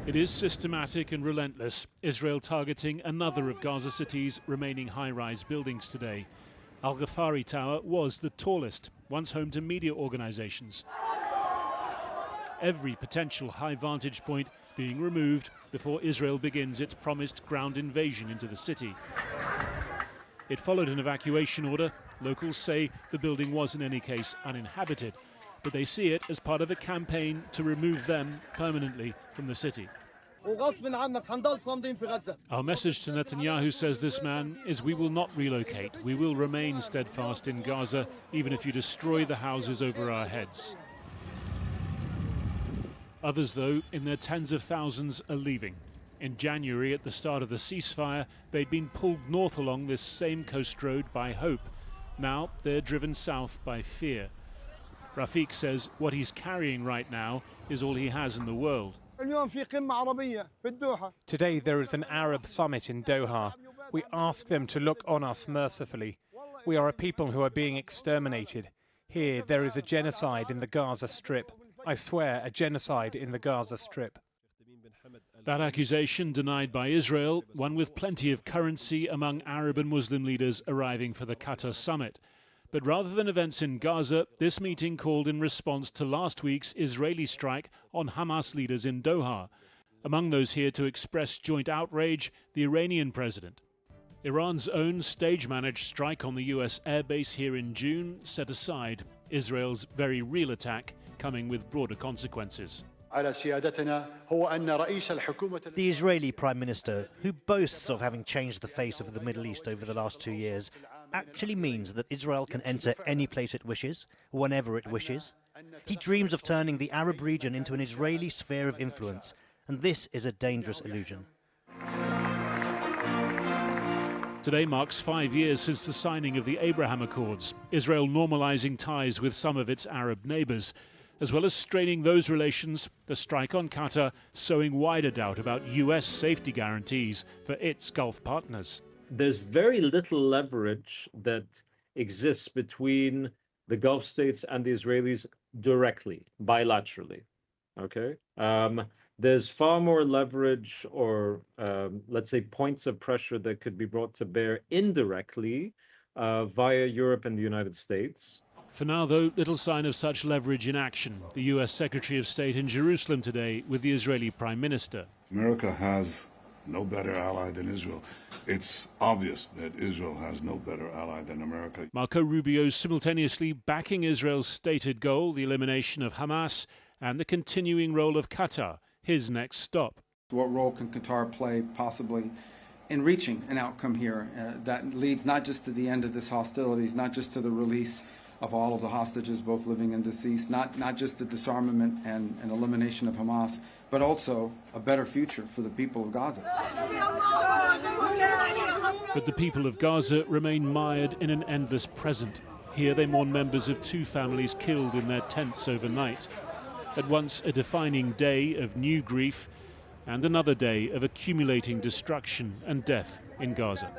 It is systematic and relentless. Israel targeting another of Gaza City's remaining high-rise buildings today. Al Ghafari Tower was the tallest, once home to media organizations. Every potential high vantage point being removed before Israel begins its promised ground invasion into the city. It followed an evacuation order. Locals say the building was in any case uninhabited, but they see it as part of a campaign to remove them permanently from the city. Our message to Netanyahu, says this man, is we will not relocate. We will remain steadfast in Gaza, even if you destroy the houses over our heads. Others, though, in their tens of thousands, are leaving. In January, at the start of the ceasefire, they'd been pulled north along this same coast road by hope. Now they're driven south by fear. Rafiq says what he's carrying right now is all he has in the world. Today there is an Arab summit in Doha. We ask them to look on us mercifully. We are a people who are being exterminated. Here there is a genocide in the Gaza Strip. I swear, a genocide in the Gaza Strip. That accusation denied by Israel, one with plenty of currency among Arab and Muslim leaders arriving for the Qatar summit. But rather than events in Gaza, this meeting called in response to last week's Israeli strike on Hamas leaders in Doha. Among those here to express joint outrage, the Iranian president. Iran's own stage-managed strike on the US airbase here in June set aside. Israel's very real attack coming with broader consequences. The Israeli Prime Minister, who boasts of having changed the face of the Middle East over the last 2 years, actually means that Israel can enter any place it wishes, whenever it wishes. He dreams of turning the Arab region into an Israeli sphere of influence, and this is a dangerous illusion. Today marks 5 years since the signing of the Abraham Accords, Israel normalizing ties with some of its Arab neighbors. As well as straining those relations, the strike on Qatar sowing wider doubt about US safety guarantees for its Gulf partners. There's very little leverage that exists between the Gulf states and the Israelis directly, bilaterally. Okay? There's far more leverage or, let's say, points of pressure that could be brought to bear indirectly via Europe and the United States. For now, though, little sign of such leverage in action. The US Secretary of State in Jerusalem today with the Israeli Prime Minister. America has no better ally than Israel. It's obvious that Israel has no better ally than America. Marco Rubio simultaneously backing Israel's stated goal, the elimination of Hamas, and the continuing role of Qatar, his next stop. What role can Qatar play possibly in reaching an outcome here that leads not just to the end of this hostilities, not just to the release of all of the hostages, both living and deceased, not just the disarmament and elimination of Hamas, but also a better future for the people of Gaza. But the people of Gaza remain mired in an endless present. Here they mourn members of 2 families killed in their tents overnight. At once a defining day of new grief and another day of accumulating destruction and death in Gaza.